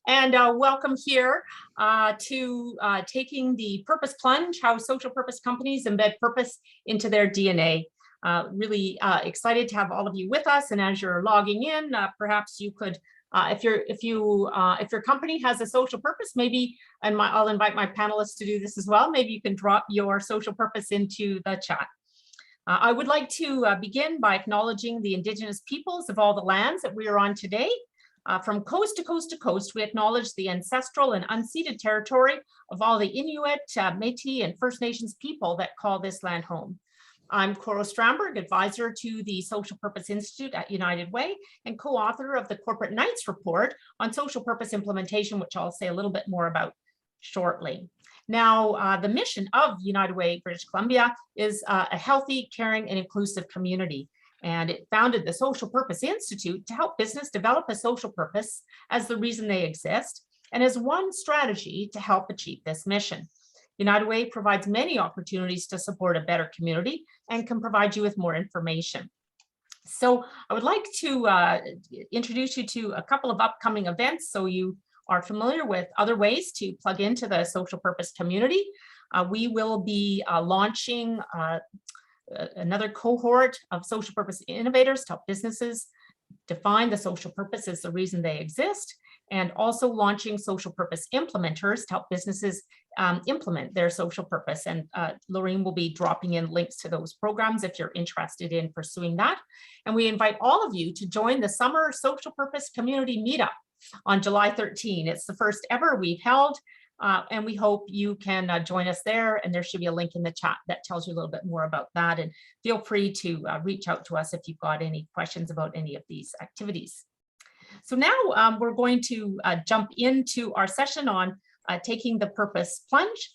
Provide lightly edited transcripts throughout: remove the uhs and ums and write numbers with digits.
And welcome here to taking the Purpose Plunge, how social purpose companies embed purpose into their DNA. Really excited to have all of you with us. And as you're logging in, perhaps you could, if your company has a social purpose, maybe, and I'll invite my panelists to do this as well. Maybe you can drop your social purpose into the chat. I would like to begin by acknowledging the Indigenous peoples of all the lands that we are on today. From coast to coast to coast, we acknowledge the ancestral and unceded territory of all the Inuit, Métis, and First Nations people that call this land home. I'm Cora Stramberg, advisor to the Social Purpose Institute at United Way and co-author of the Corporate Knights Report on social purpose implementation, which I'll say a little bit more about shortly. Now, the mission of United Way British Columbia is a healthy, caring, and inclusive community. And it founded the Social Purpose Institute to help business develop a social purpose as the reason they exist, and as one strategy to help achieve this mission. United Way provides many opportunities to support a better community and can provide you with more information. So I would like to introduce you to a couple of upcoming events so you are familiar with other ways to plug into the social purpose community. We will be launching another cohort of social purpose innovators to help businesses define the social purpose as the reason they exist, and also launching social purpose implementers to help businesses implement their social purpose. And Lorraine will be dropping in links to those programs if you're interested in pursuing that. And we invite all of you to join the Summer Social Purpose Community Meetup on July 13. It's the first ever we've held. And we hope you can join us there, and there should be a link in the chat that tells you a little bit more about that. And feel free to reach out to us if you've got any questions about any of these activities. So now we're going to jump into our session on taking the Purpose Plunge.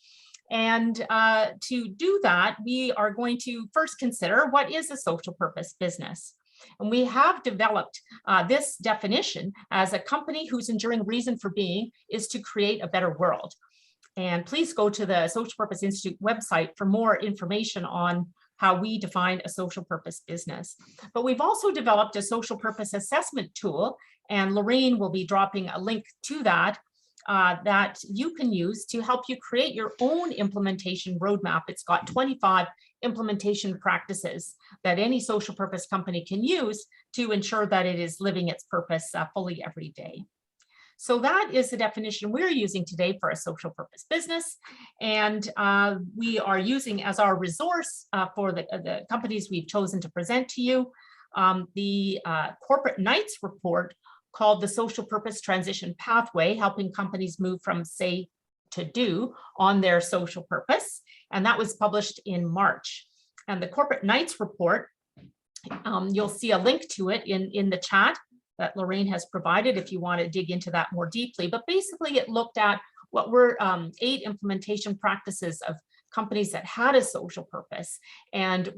And to do that, we are going to first consider what is a social purpose business. And we have developed this definition as a company whose enduring reason for being is to create a better world. And please go to the Social Purpose Institute website for more information on how we define a social purpose business. But we've also developed a social purpose assessment tool, and Lorraine will be dropping a link to that that you can use to help you create your own implementation roadmap. It's got 25 implementation practices that any social purpose company can use to ensure that it is living its purpose fully every day. So that is the definition we're using today for a social purpose business. And we are using as our resource for the companies we've chosen to present to you, the Corporate Knights report called the Social Purpose Transition Pathway, helping companies move from say to do on their social purpose. And that was published in March. And the Corporate Knights report, you'll see a link to it in the chat that Lorraine has provided if you want to dig into that more deeply. But basically it looked at what were 8 implementation practices of companies that had a social purpose, and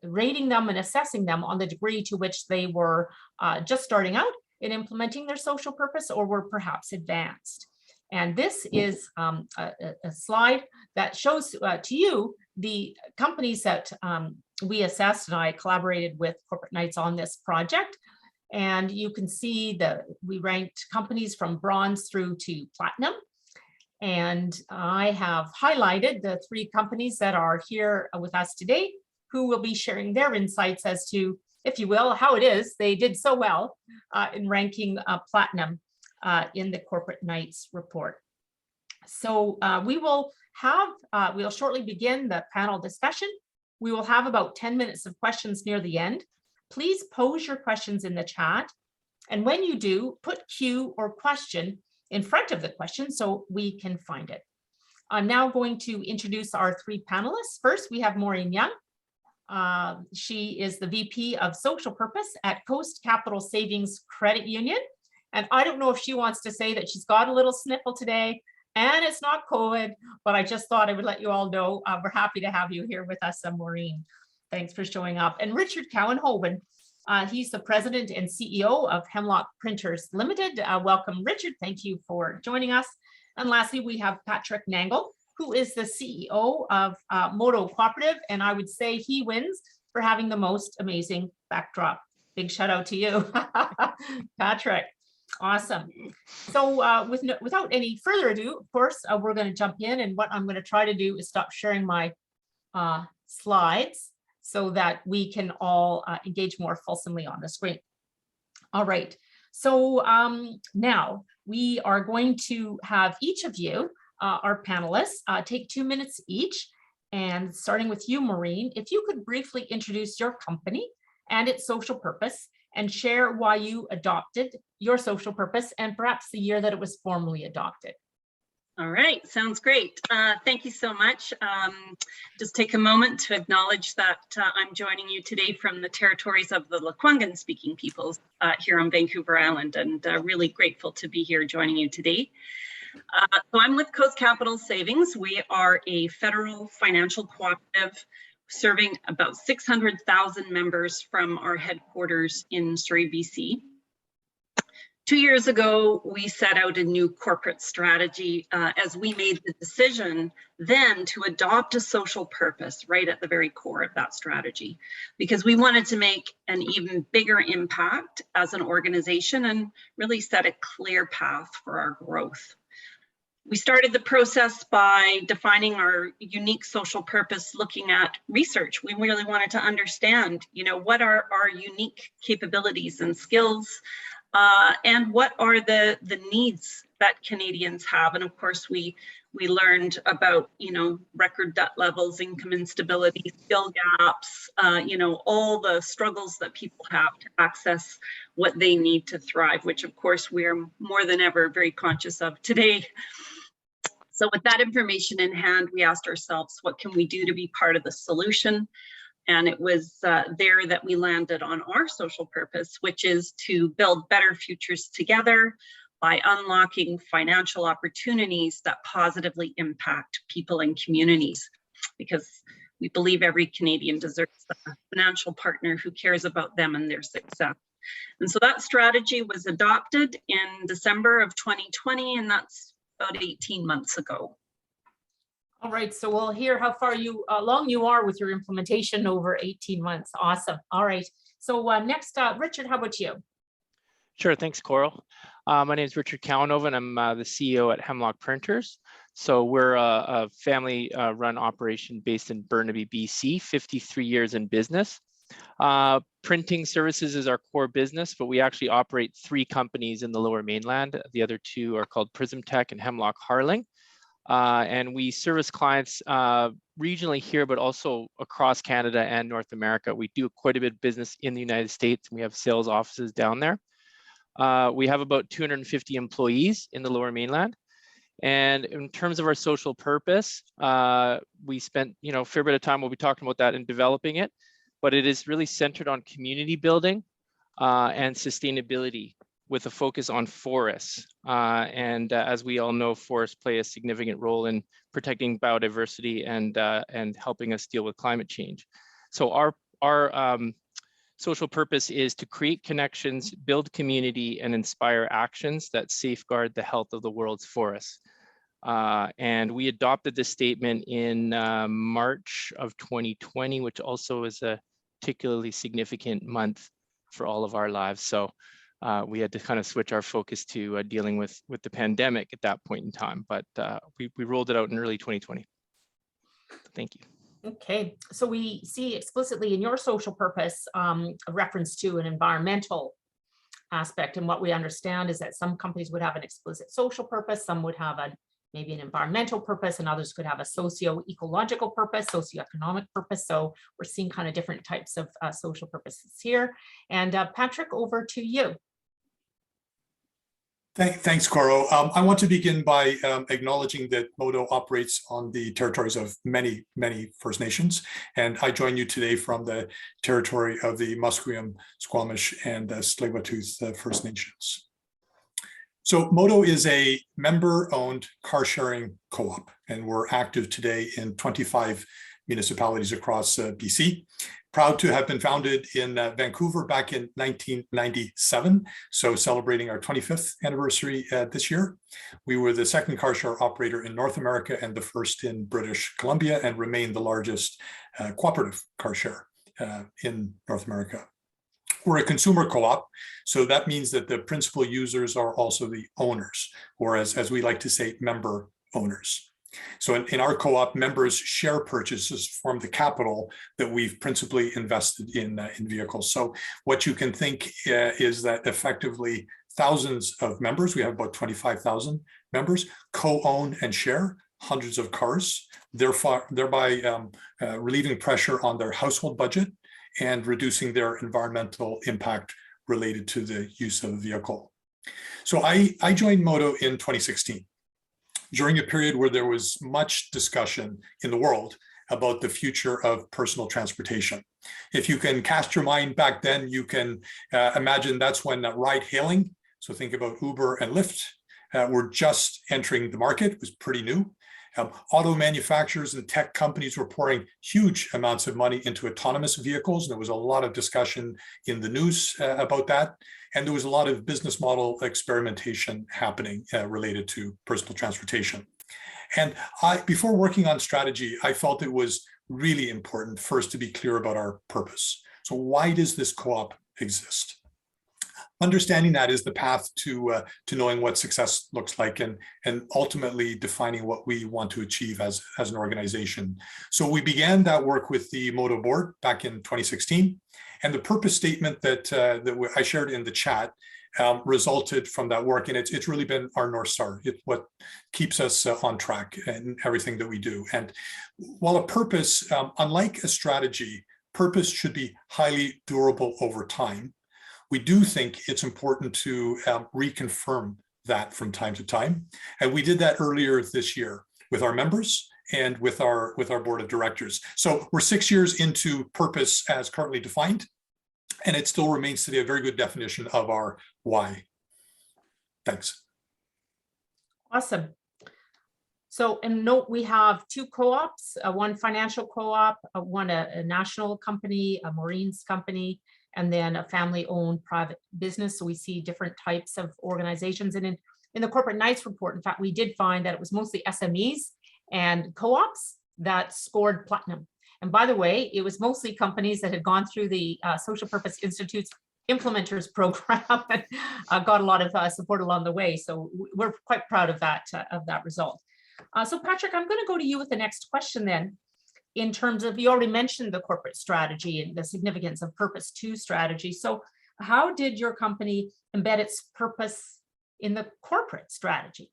rating them and assessing them on the degree to which they were just starting out in implementing their social purpose or were perhaps advanced. And this is a slide that shows to you the companies that we assessed, and I collaborated with Corporate Knights on this project. And you can see that we ranked companies from bronze through to platinum. And I have highlighted the 3 companies that are here with us today, who will be sharing their insights as to, if you will, how it is they did so well in ranking platinum in the Corporate Knights report. So we'll shortly begin the panel discussion. We will have about 10 minutes of questions near the end. Please pose your questions in the chat. And when you do, put Q or question in front of the question so we can find it. I'm now going to introduce our 3 panelists. First, we have Maureen Young. She is the VP of Social Purpose at Coast Capital Savings Credit Union. And I don't know if she wants to say that she's got a little sniffle today and it's not COVID, but I just thought I would let you all know we're happy to have you here with us, Maureen. Thanks for showing up. And Richard Cowan-Hoban, he's the president and CEO of Hemlock Printers Limited. Welcome, Richard. Thank you for joining us. And lastly, we have Patrick Nangle, who is the CEO of Moto Cooperative. And I would say he wins for having the most amazing backdrop. Big shout out to you, Patrick. Awesome. So without any further ado, of course, we're going to jump in, and what I'm going to try to do is stop sharing my slides so that we can all engage more fulsomely on the screen. All right. So now we are going to have each of you, our panelists, take 2 minutes each. And starting with you, Maureen, if you could briefly introduce your company and its social purpose and share why you adopted your social purpose and perhaps the year that it was formally adopted. All right, sounds great. Thank you so much. Just take a moment to acknowledge that I'm joining you today from the territories of the Lekwungen speaking peoples here on Vancouver Island, and really grateful to be here joining you today. So I'm with Coast Capital Savings. We are a federal financial cooperative serving about 600,000 members from our headquarters in Surrey, BC. 2 years ago, we set out a new corporate strategy as we made the decision then to adopt a social purpose right at the very core of that strategy, because we wanted to make an even bigger impact as an organization and really set a clear path for our growth. We started the process by defining our unique social purpose, looking at research. We really wanted to understand, what are our unique capabilities and skills, and what are the needs that Canadians have. And of course, we learned about, record debt levels, income instability, skill gaps, all the struggles that people have to access what they need to thrive, which of course we're more than ever very conscious of today. So with that information in hand, we asked ourselves, what can we do to be part of the solution? And it was there that we landed on our social purpose, which is to build better futures together by unlocking financial opportunities that positively impact people and communities. Because we believe every Canadian deserves a financial partner who cares about them and their success. And so that strategy was adopted in December of 2020, and that's about 18 months ago. All right, so we'll hear how far along you are with your implementation over 18 months. Awesome. All right, so next, Richard, how about you? Sure, thanks, Coral. My name is Richard Kawanova, and I'm the CEO at Hemlock Printers. So we're a family-run operation based in Burnaby, BC, 53 years in business. Printing services is our core business, but we actually operate 3 companies in the Lower Mainland. The other 2 are called Prism Tech and Hemlock Harling. And we service clients regionally here, but also across Canada and North America. We do quite a bit of business in the United States. We have sales offices down there. We have about 250 employees in the Lower Mainland. And in terms of our social purpose, we spent a fair bit of time, we'll be talking about that and developing it, but it is really centered on community building and sustainability with a focus on forests. And as we all know, forests play a significant role in protecting biodiversity and helping us deal with climate change. So our social purpose is to create connections, build community, and inspire actions that safeguard the health of the world's forests. And we adopted this statement in March of 2020, which also is a particularly significant month for all of our lives. So we had to kind of switch our focus to dealing with the pandemic at that point in time, but we rolled it out in early 2020. Thank you. Okay, so we see explicitly in your social purpose a reference to an environmental aspect, and what we understand is that some companies would have an explicit social purpose, some would have maybe an environmental purpose, and others could have a socio-ecological purpose, socioeconomic purpose. So we're seeing kind of different types of social purposes here. And Patrick, over to you. Thanks, Coro. I want to begin by acknowledging that Modo operates on the territories of many, many First Nations. And I join you today from the territory of the Musqueam, Squamish, and Tsleil-Waututh First Nations. So Modo is a member-owned car-sharing co-op, and we're active today in 25 municipalities across BC. Proud to have been founded in Vancouver back in 1997, so celebrating our 25th anniversary this year. We were the second car share operator in North America and the first in British Columbia, and remain the largest cooperative car share in North America. We're a consumer co-op, so that means that the principal users are also the owners, or as we like to say, member owners. So in our co-op, members' share purchases form the capital that we've principally invested in vehicles. So what you can think is that effectively thousands of members, we have about 25,000 members, co-own and share hundreds of cars, thereby relieving pressure on their household budget and reducing their environmental impact related to the use of the vehicle. So I joined Modo in 2016. During a period where there was much discussion in the world about the future of personal transportation. If you can cast your mind back then, you can imagine that's when ride hailing, so think about Uber and Lyft, were just entering the market. It was pretty new. Auto manufacturers and tech companies were pouring huge amounts of money into autonomous vehicles. And there was a lot of discussion in the news about that. And there was a lot of business model experimentation happening related to personal transportation. And before working on strategy, I felt it was really important first to be clear about our purpose. So why does this co-op exist? Understanding that is the path to knowing what success looks like and ultimately defining what we want to achieve as an organization. So we began that work with the Modo board back in 2016. And the purpose statement that I shared in the chat resulted from that work. And it's really been our North Star. It's what keeps us on track in everything that we do. And while a purpose, unlike a strategy, purpose should be highly durable over time. We do think it's important to reconfirm that from time to time. And we did that earlier this year with our members and with our board of directors. So we're 6 years into purpose as currently defined, and it still remains today a very good definition of our why. Thanks. Awesome. So, and note, we have two co-ops, one financial co-op, one a national company, a Marines company, and then a family-owned private business. So we see different types of organizations. And in the Corporate Knights report, in fact, we did find that it was mostly SMEs and co-ops that scored platinum. And by the way, it was mostly companies that had gone through the Social Purpose Institute's Implementers program and got a lot of support along the way. So we're quite proud of that result. So Patrick, I'm going to go to you with the next question then. In terms of, you already mentioned the corporate strategy and the significance of Purpose 2 strategy. So how did your company embed its purpose in the corporate strategy?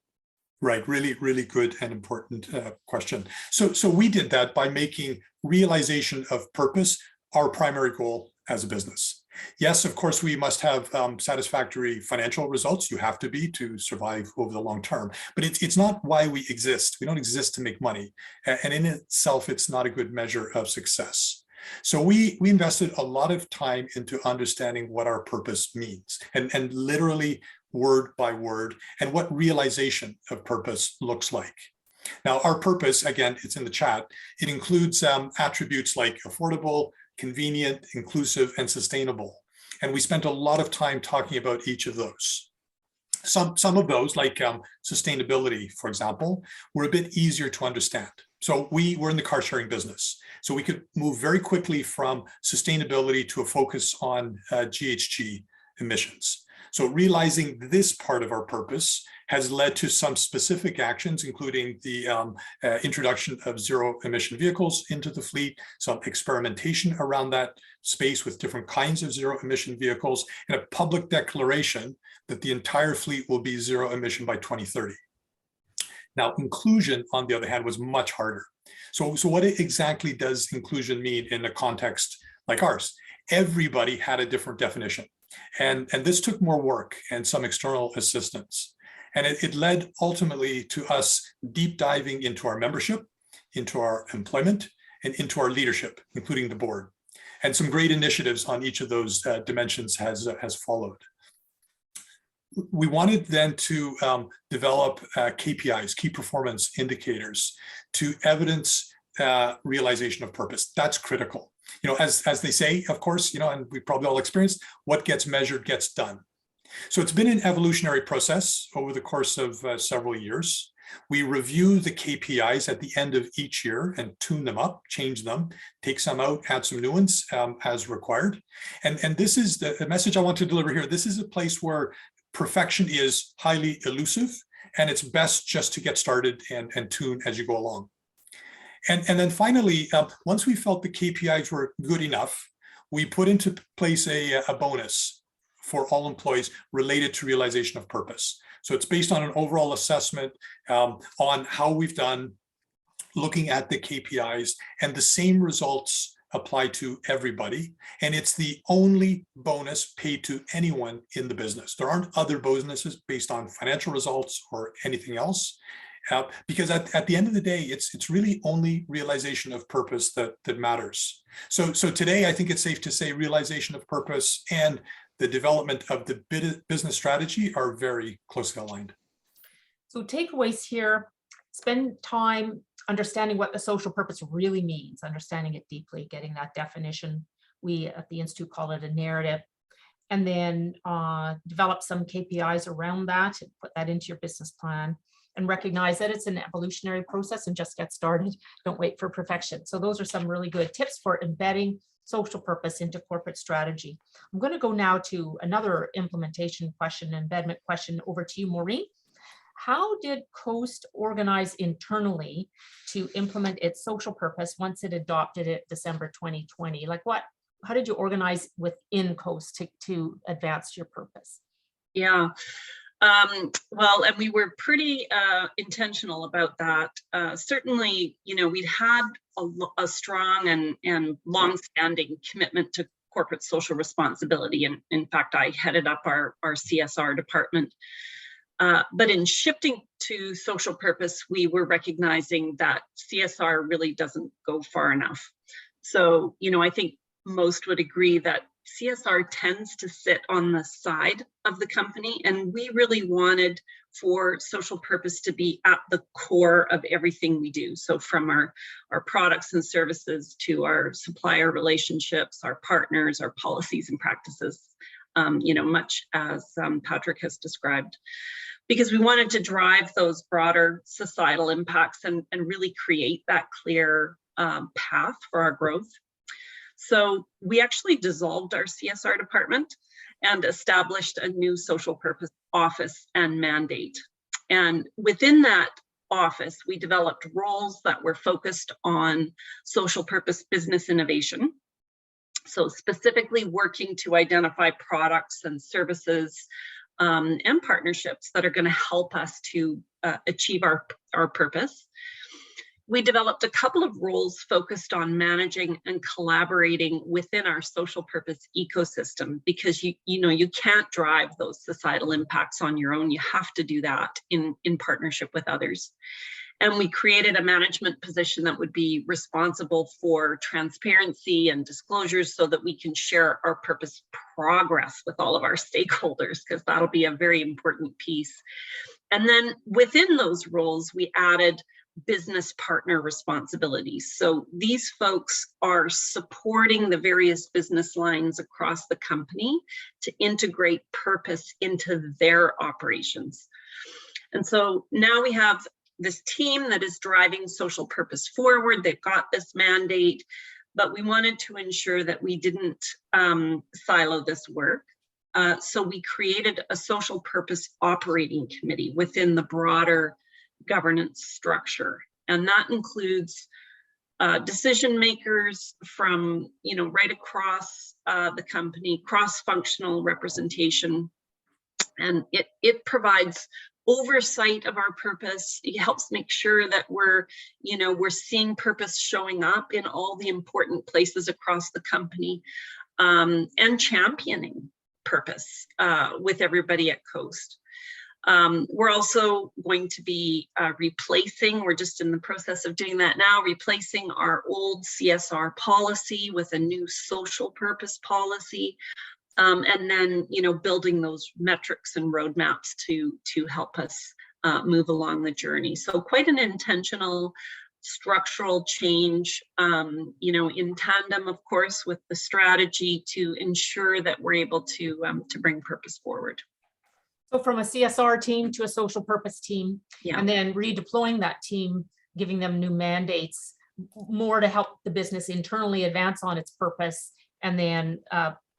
Right, really, really good and important question. So we did that by making realization of purpose our primary goal as a business. Yes, of course, we must have satisfactory financial results. You have to survive over the long term, but it's not why we exist. We don't exist to make money. And in itself, it's not a good measure of success. So we invested a lot of time into understanding what our purpose means and literally word by word and what realization of purpose looks like. Now, our purpose, again, it's in the chat. It includes attributes like affordable, convenient, inclusive, and sustainable. And we spent a lot of time talking about each of those. Some of those, like sustainability, for example, were a bit easier to understand. So we were in the car sharing business. So we could move very quickly from sustainability to a focus on GHG emissions. So realizing this part of our purpose has led to some specific actions, including the introduction of zero emission vehicles into the fleet, some experimentation around that space with different kinds of zero emission vehicles, and a public declaration that the entire fleet will be zero emission by 2030. Now, inclusion, on the other hand, was much harder. So what exactly does inclusion mean in a context like ours? Everybody had a different definition. And this took more work and some external assistance. And it led ultimately to us deep diving into our membership, into our employment, and into our leadership, including the board. And some great initiatives on each of those dimensions has followed. We wanted then to develop KPIs, key performance indicators, to evidence realization of purpose. That's critical. You know, as they say, of course, you know, and we probably all experienced, what gets measured gets done. So it's been an evolutionary process over the course of several years. We review the KPIs at the end of each year and tune them up, change them, take some out, add some new ones as required. And this is the message I want to deliver here. This is a place where perfection is highly elusive, and it's best just to get started and tune as you go along. And then finally, once we felt the KPIs were good enough, we put into place a bonus for all employees related to realization of purpose. So it's based on an overall assessment on how we've done, looking at the KPIs, and the same results apply to everybody. And it's the only bonus paid to anyone in the business. There aren't other bonuses based on financial results or anything else. Because at the end of the day, it's really only realization of purpose that matters. So today, I think it's safe to say realization of purpose and the development of the business strategy are very closely aligned. So takeaways here: spend time understanding what the social purpose really means, understanding it deeply, getting that definition. We at the Institute call it a narrative. And then develop some KPIs around that, and put that into your business plan, and recognize that it's an evolutionary process and just get started. Don't wait for perfection. So those are some really good tips for embedding social purpose into corporate strategy. I'm going to go now to another implementation question, embedment question, over to you, Maureen. How did Coast organize internally to implement its social purpose once it adopted it December 2020? How did you organize within Coast to advance your purpose? Yeah. Well, and we were pretty intentional about that. Certainly, we'd had a strong and long-standing commitment to corporate social responsibility. And in fact, I headed up our CSR department. But in shifting to social purpose, we were recognizing that CSR really doesn't go far enough. So, I think most would agree that CSR tends to sit on the side of the company, and we really wanted for social purpose to be at the core of everything we do. So from our products and services to our supplier relationships, our partners, our policies and practices, much as Patrick has described, because we wanted to drive those broader societal impacts and really create that clear path for our growth. So we actually dissolved our CSR department and established a new social purpose office and mandate. And within that office, we developed roles that were focused on social purpose business innovation. So specifically working to identify products and services and partnerships that are going to help us to achieve our purpose. We developed a couple of roles focused on managing and collaborating within our social purpose ecosystem, because you can't drive those societal impacts on your own. You have to do that in partnership with others. And we created a management position that would be responsible for transparency and disclosures so that we can share our purpose progress with all of our stakeholders, because that'll be a very important piece. And then within those roles, we added business partner responsibilities. So these folks are supporting the various business lines across the company to integrate purpose into their operations. And so now we have this team that is driving social purpose forward. They've got this mandate, but we wanted to ensure that we didn't silo this work. So we created a social purpose operating committee within the broader governance structure. And that includes decision makers from, right across the company, cross-functional representation. And it provides oversight of our purpose. It helps make sure that we're seeing purpose showing up in all the important places across the company, and championing purpose with everybody at Coast. We're also going to be we're just in the process of doing that now, replacing our old CSR policy with a new social purpose policy. And then, building those metrics and roadmaps to help us move along the journey. So quite an intentional structural change, in tandem, of course, with the strategy to ensure that we're able to bring purpose forward. So from a CSR team to a social purpose team, Yeah. and then redeploying that team, giving them new mandates, more to help the business internally advance on its purpose, and then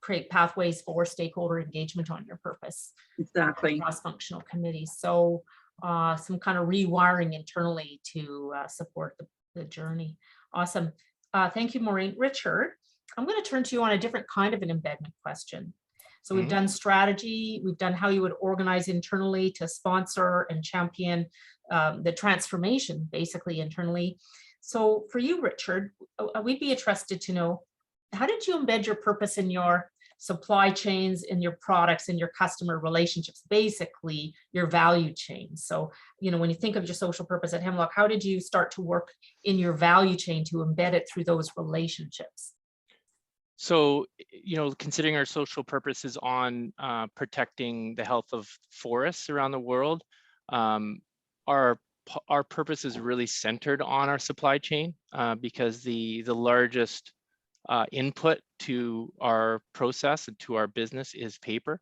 create pathways for stakeholder engagement on your purpose. Exactly. Cross-functional committees. So some kind of rewiring internally to support the journey. Awesome. Thank you, Maureen. Richard, I'm going to turn to you on a different kind of an embedment question. So we've done strategy, we've done how you would organize internally to sponsor and champion the transformation, basically internally. So for you, Richard, we'd be interested to know, how did you embed your purpose in your supply chains, in your products, in your customer relationships, basically your value chain? So, you know, when you think of your social purpose at Hemlock, how did you start to work in your value chain to embed it through those relationships? So, you know, considering our social purpose is on protecting the health of forests around the world, our purpose is really centered on our supply chain because the largest input to our process and to our business is paper.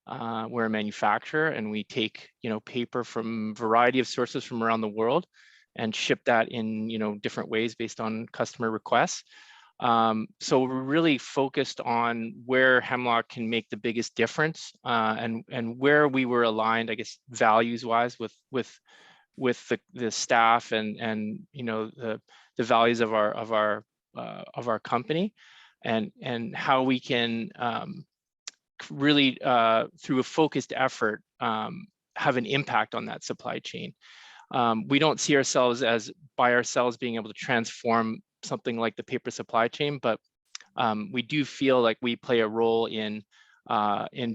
We're a manufacturer, and we take, you know, paper from a variety of sources from around the world and ship that in, you know, different ways based on customer requests. So we're really focused on where Hemlock can make the biggest difference, and where we were aligned, I guess, values-wise with the staff and you know, the values of our company, and how we can really through a focused effort have an impact on that supply chain. We don't see ourselves as by ourselves being able to transform something like the paper supply chain, but we do feel like we play a role in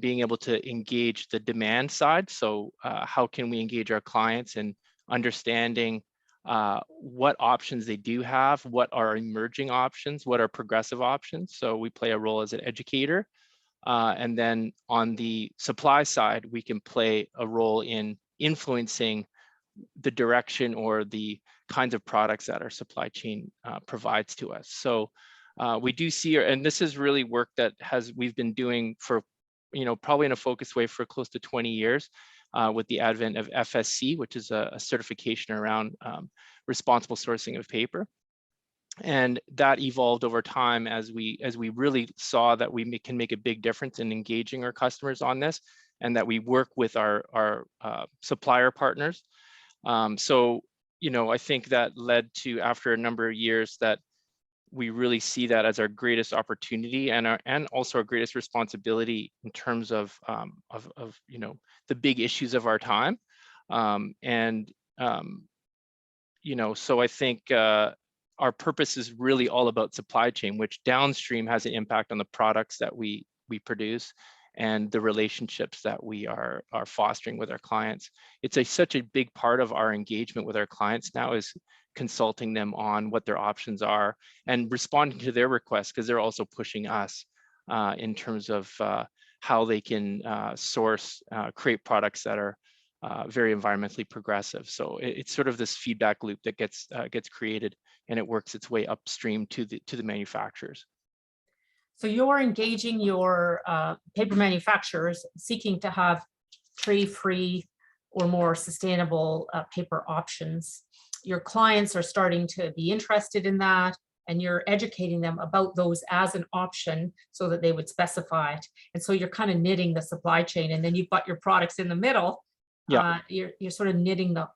being able to engage the demand side. So how can we engage our clients in understanding what options they do have, what are emerging options, what are progressive options. So we play a role as an educator. And then on the supply side, we can play a role in influencing the direction or the kinds of products that our supply chain provides to us. So we do see, and this is really work that we've been doing for, you know, probably in a focused way for close to 20 years with the advent of FSC, which is a certification around responsible sourcing of paper. And that evolved over time as we really saw that we can make a big difference in engaging our customers on this, and that we work with our supplier partners. So, you know, I think that led to, after a number of years, that we really see that as our greatest opportunity and also our greatest responsibility in terms of you know, the big issues of our time. You know, so I think our purpose is really all about supply chain, which downstream has an impact on the products that we produce and the relationships that we are fostering with our clients. It's such a big part of our engagement with our clients now, is consulting them on what their options are and responding to their requests, because they're also pushing us in terms of how they can create products that are very environmentally progressive. So it's sort of this feedback loop that gets created, and it works its way upstream to the manufacturers. So you're engaging your paper manufacturers seeking to have trade-free or more sustainable paper options. Your clients are starting to be interested in that, and you're educating them about those as an option so that they would specify it. And so you're kind of knitting the supply chain, and then you've got your products in the middle. Yeah, you're sort of knitting the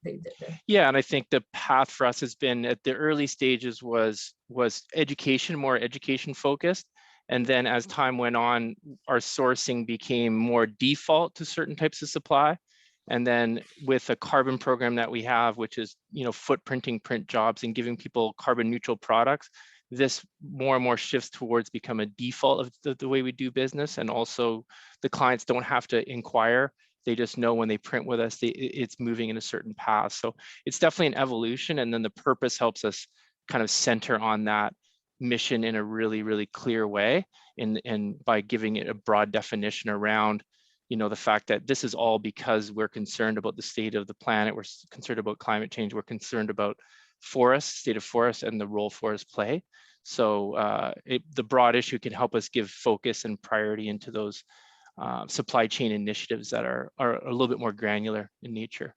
yeah, and I think the path for us has been, at the early stages, was education, more education focused. And then as time went on, our sourcing became more default to certain types of supply. And then with a carbon program that we have, which is, you know, footprinting print jobs and giving people carbon neutral products, this more and more shifts towards become a default of the way we do business. And also the clients don't have to inquire. They just know when they print with us, it's moving in a certain path. So it's definitely an evolution. And then the purpose helps us kind of center on that mission in a really, really clear way, and by giving it a broad definition around, you know, the fact that this is all because we're concerned about the state of the planet, we're concerned about climate change, we're concerned about forests, state of forests, and the role forests play. So the broad issue can help us give focus and priority into those supply chain initiatives that are a little bit more granular in nature.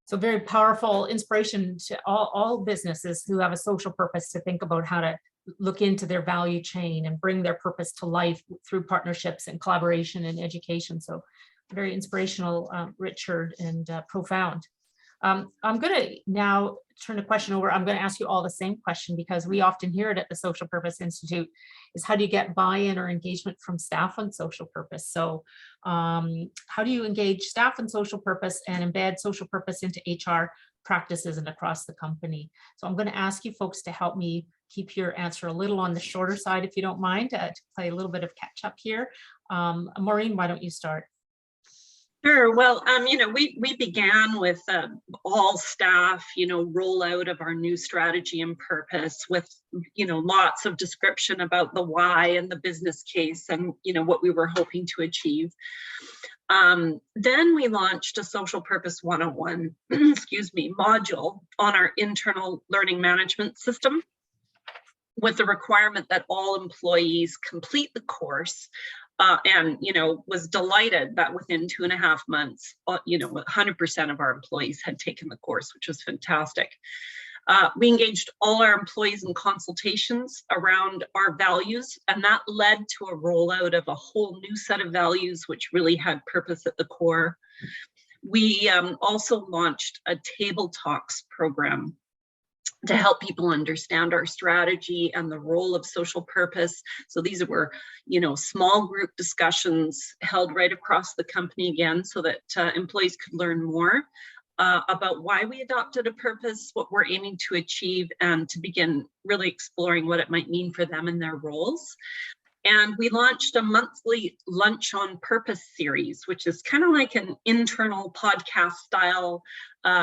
So very powerful inspiration to all businesses who have a social purpose to think about how to look into their value chain and bring their purpose to life through partnerships and collaboration and education. So very inspirational, Richard, and profound. I'm going to now turn the question over. I'm going to ask you all the same question because we often hear it at the Social Purpose Institute is how do you get buy-in or engagement from staff on social purpose? So how do you engage staff in social purpose and embed social purpose into HR practices and across the company? So I'm going to ask you folks to help me keep your answer a little on the shorter side, if you don't mind, to play a little bit of catch up here. Maureen, why don't you start? Sure. Well, we began with all staff, rollout of our new strategy and purpose with, lots of description about the why and the business case and, what we were hoping to achieve. Then we launched a Social Purpose 101, module on our internal learning management system with the requirement that all employees complete the course. And, was delighted that within 2.5 months, 100% of our employees had taken the course, which was fantastic. We engaged all our employees in consultations around our values, and that led to a rollout of a whole new set of values, which really had purpose at the core. We also launched a table talks program to help people understand our strategy and the role of social purpose. So these were, small group discussions held right across the company again, so that employees could learn more about why we adopted a purpose, what we're aiming to achieve, and to begin really exploring what it might mean for them in their roles. And we launched a monthly Lunch on Purpose series, which is kind of like an internal podcast style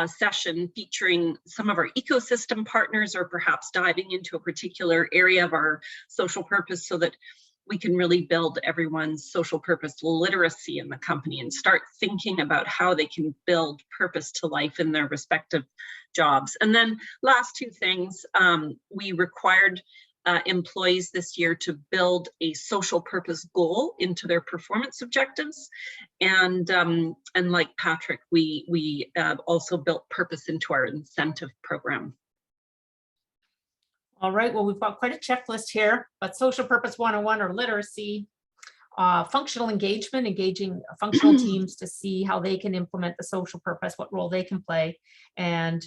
session featuring some of our ecosystem partners, or perhaps diving into a particular area of our social purpose so that we can really build everyone's social purpose literacy in the company and start thinking about how they can build purpose to life in their respective jobs. And then last two things, we required employees this year to build a social purpose goal into their performance objectives, and like Patrick, we also built purpose into our incentive program. All right, well, we've got quite a checklist here, but Social Purpose 101 or literacy, functional engagement, engaging functional teams to see how they can implement the social purpose, what role they can play, and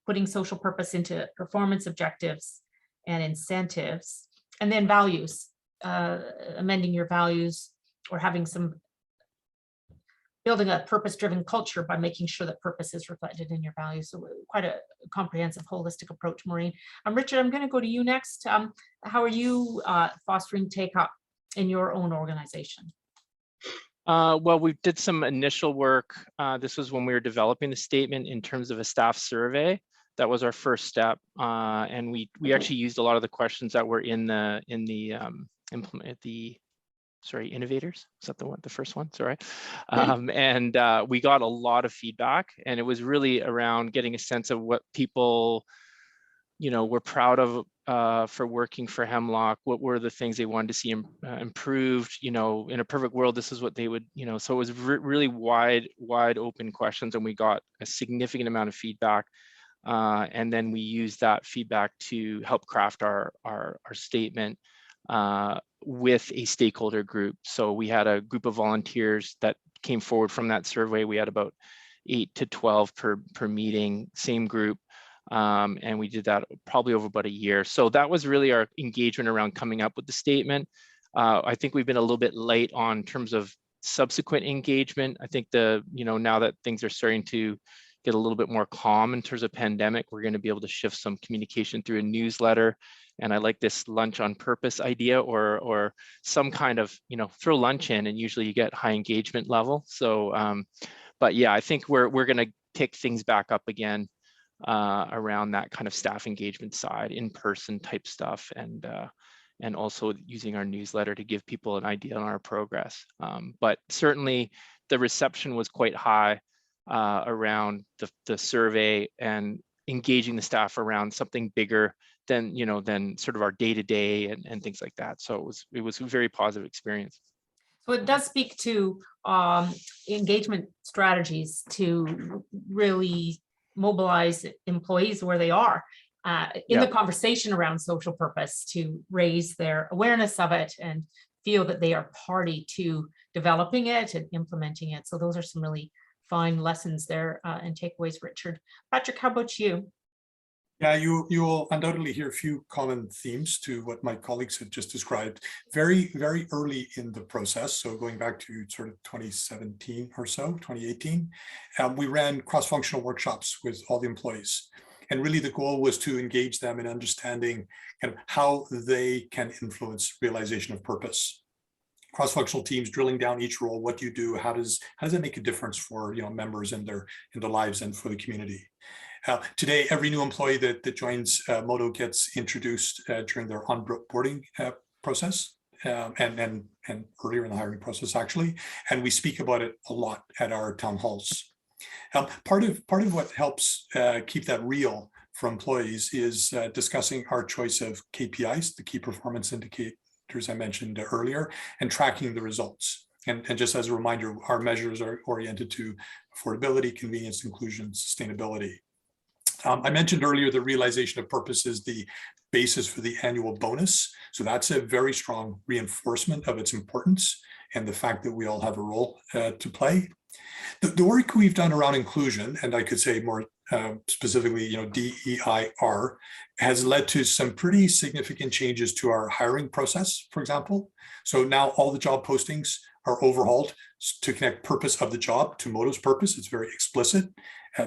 putting social purpose into performance objectives and incentives, and then values, amending your values or having building a purpose-driven culture by making sure that purpose is reflected in your values. So quite a comprehensive, holistic approach, Maureen. Richard, I'm going to go to you next. How are you fostering take-up in your own organization? Well, we did some initial work. This was when we were developing the statement in terms of a staff survey. That was our first step, and we actually used a lot of the questions that were in the innovators. Is that the first one? Sorry. And we got a lot of feedback, and it was really around getting a sense of what people, were proud of for working for Hemlock. What were the things they wanted to see improved? In a perfect world, this is what they would, So it was really wide open questions, and we got a significant amount of feedback. And then we used that feedback to help craft our statement with a stakeholder group. So we had a group of volunteers that came forward from that survey. We had about 8 to 12 per meeting, same group. And we did that probably over about a year. So that was really our engagement around coming up with the statement. I think we've been a little bit late on terms of subsequent engagement. I think now that things are starting to get a little bit more calm in terms of pandemic, we're going to be able to shift some communication through a newsletter. And I like this lunch on purpose idea, or some kind of, throw lunch in, and usually you get high engagement level. So, but yeah, I think we're going to pick things back up again around that kind of staff engagement side, in-person type stuff, and also using our newsletter to give people an idea on our progress. But certainly the reception was quite high around the survey, and engaging the staff around something bigger than sort of our day-to-day and things like that. So it was a very positive experience. So it does speak to engagement strategies to really mobilize employees where they are in the conversation around social purpose, to raise their awareness of it and feel that they are party to developing it and implementing it. So those are some really fine lessons there and takeaways, Richard. Patrick, how about you? Yeah, you will undoubtedly hear a few common themes to what my colleagues have just described. Very, very early in the process, so going back to sort of 2017 or so, 2018, we ran cross-functional workshops with all the employees. And really the goal was to engage them in understanding kind of how they can influence realization of purpose. Cross-functional teams drilling down each role, what do you do, how does it make a difference for members in their lives and for the community. Today, every new employee that joins Modo gets introduced during their onboarding process and earlier in the hiring process, actually. And we speak about it a lot at our town halls. Part of what helps keep that real for employees is discussing our choice of KPIs, the key performance indicators I mentioned earlier, and tracking the results. And just as a reminder, our measures are oriented to affordability, convenience, inclusion, sustainability. I mentioned earlier the realization of purpose is the basis for the annual bonus. So that's a very strong reinforcement of its importance and the fact that we all have a role to play. The work we've done around inclusion, and I could say more specifically, DEIR, has led to some pretty significant changes to our hiring process, for example. So now all the job postings are overhauled to connect purpose of the job to Modo's purpose. It's very explicit.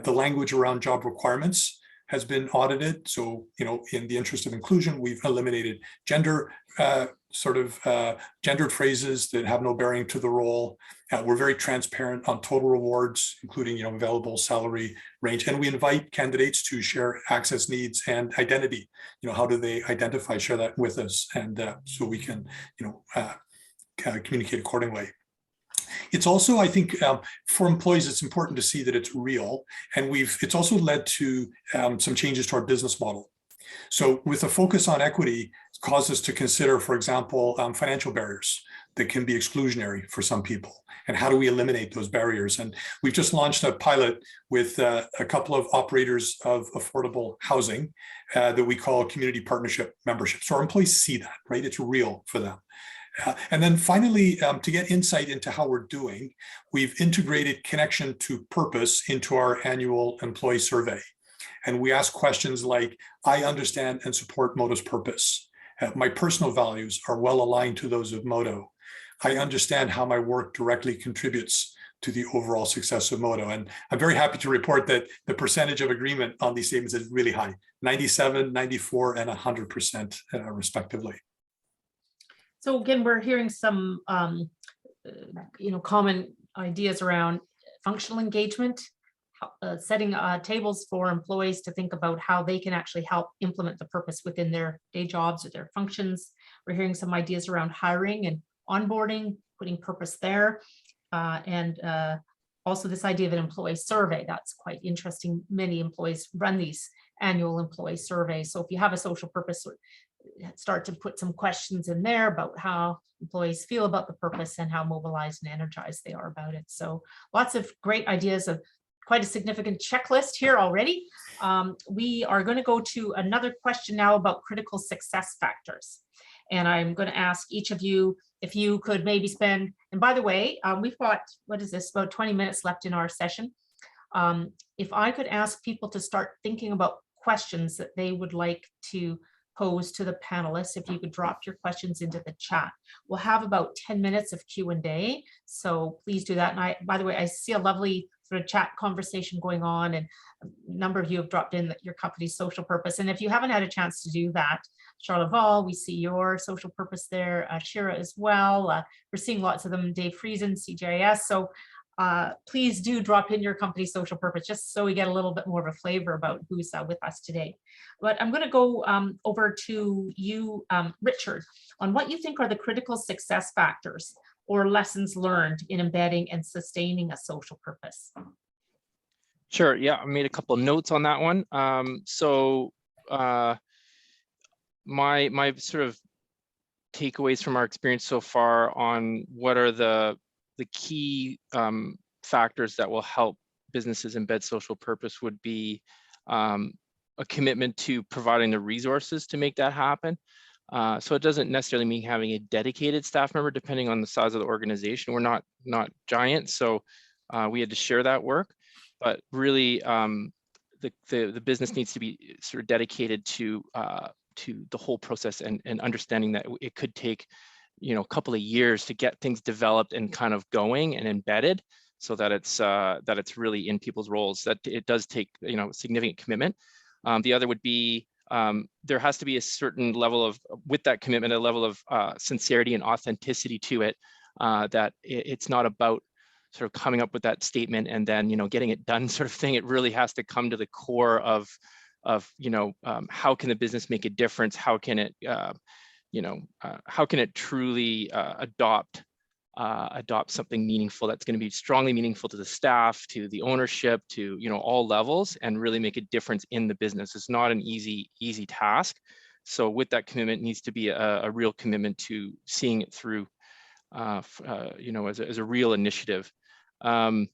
The language around job requirements has been audited. So, in the interest of inclusion, we've eliminated gendered phrases that have no bearing to the role. We're very transparent on total rewards, including, available salary range. And we invite candidates to share access needs and identity. How do they identify, share that with us. And so we can, communicate accordingly. It's also, I think, for employees, it's important to see that it's real. And it's also led to some changes to our business model. So with a focus on equity, it's caused us to consider, for example, financial barriers that can be exclusionary for some people. And how do we eliminate those barriers? And we've just launched a pilot with a couple of operators of affordable housing that we call community partnership membership. So our employees see that, right? It's real for them. And then finally, to get insight into how we're doing, we've integrated connection to purpose into our annual employee survey. And we ask questions like, I understand and support Modo's purpose. My personal values are well aligned to those of Modo. I understand how my work directly contributes to the overall success of Modo. And I'm very happy to report that the percentage of agreement on these statements is really high, 97, 94, and 100% respectively. So again, we're hearing some, common ideas around functional engagement, setting tables for employees to think about how they can actually help implement the purpose within their day jobs or their functions. We're hearing some ideas around hiring and onboarding, putting purpose there, and also this idea of an employee survey. That's quite interesting. Many employees run these annual employee surveys. So if you have a social purpose, start to put some questions in there about how employees feel about the purpose and how mobilized and energized they are about it. So lots of great ideas, of quite a significant checklist here already. We are going to go to another question now about critical success factors. And I'm going to ask each of you if you could maybe spend, and by the way, we've got, about 20 minutes left in our session. If I could ask people to start thinking about questions that they would like to pose to the panelists, if you could drop your questions into the chat. We'll have about 10 minutes of Q&A, so please do that. And by the way, I see a lovely sort of chat conversation going on, and a number of you have dropped in your company's social purpose. And if you haven't had a chance to do that, Charlotte Val, we see your social purpose there, Shira as well. We're seeing lots of them, Dave Friesen, CJIS. So please do drop in your company's social purpose, just so we get a little bit more of a flavor about who's with us today. But I'm going to go over to you, Richard, on what you think are the critical success factors or lessons learned in embedding and sustaining a social purpose. Sure. Yeah, I made a couple of notes on that one. My sort of takeaways from our experience so far on what are the key factors that will help businesses embed social purpose would be a commitment to providing the resources to make that happen. So it doesn't necessarily mean having a dedicated staff member, depending on the size of the organization. We're not giant, so we had to share that work. But really, the business needs to be sort of dedicated to the whole process and understanding that it could take, a couple of years to get things developed and kind of going and embedded, so that it's really in people's roles. That it does take significant commitment. The other would be there has to be a certain level of, with that commitment, a level of sincerity and authenticity to it, that it's not about sort of coming up with that statement and then, getting it done sort of thing. It really has to come to the core of how can the business make a difference? How can it, how can it truly adopt something meaningful that's going to be strongly meaningful to the staff, to the ownership, to all levels, and really make a difference in the business. It's not an easy task. So with that commitment needs to be a real commitment to seeing it through, as a real initiative. And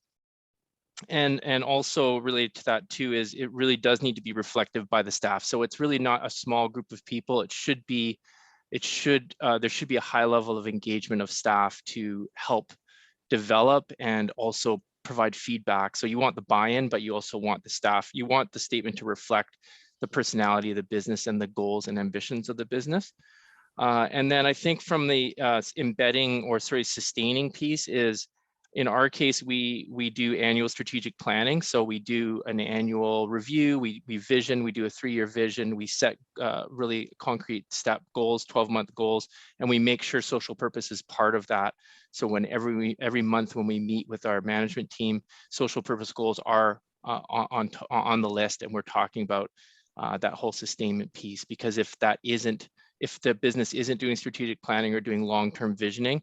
also related to that too is it really does need to be reflective by the staff. So it's really not a small group of people. There should be a high level of engagement of staff to help develop and also provide feedback. So you want the buy-in, but you also want the staff. You want the statement to reflect the personality of the business and the goals and ambitions of the business. And then I think from the embedding or sustaining piece is, in our case, we do annual strategic planning. So we do an annual review, we vision, we do a 3-year vision, we set really concrete step goals, 12-month goals, and we make sure social purpose is part of that. So when every month when we meet with our management team, social purpose goals are on the list, and we're talking about that whole sustainment piece. Because if the business isn't doing strategic planning or doing long-term visioning,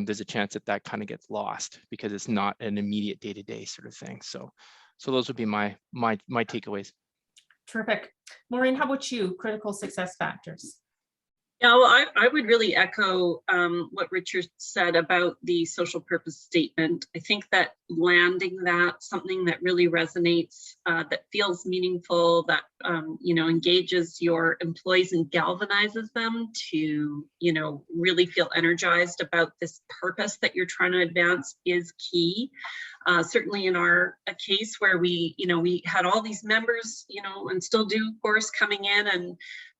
there's a chance that kind of gets lost because it's not an immediate day-to-day sort of thing. So those would be my takeaways. Terrific. Maureen, how about you? Critical success factors. Yeah, well, I would really echo what Richard said about the social purpose statement. I think that landing that, something that really resonates, that feels meaningful, that engages your employees and galvanizes them to really feel energized about this purpose that you're trying to advance is key. Certainly in our case where we had all these members, and still do, of course, coming in and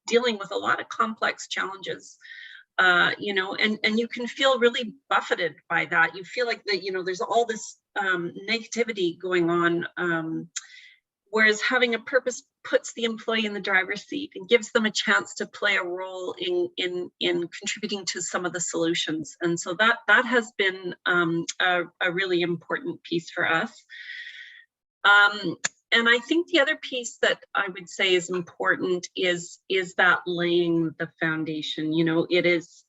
dealing with a lot of complex challenges, and you can feel really buffeted by that. You feel like that, there's all this negativity going on, whereas having a purpose puts the employee in the driver's seat and gives them a chance to play a role in contributing to some of the solutions. And so that has been a really important piece for us. And I think the other piece that I would say is important is that laying the foundation. It is,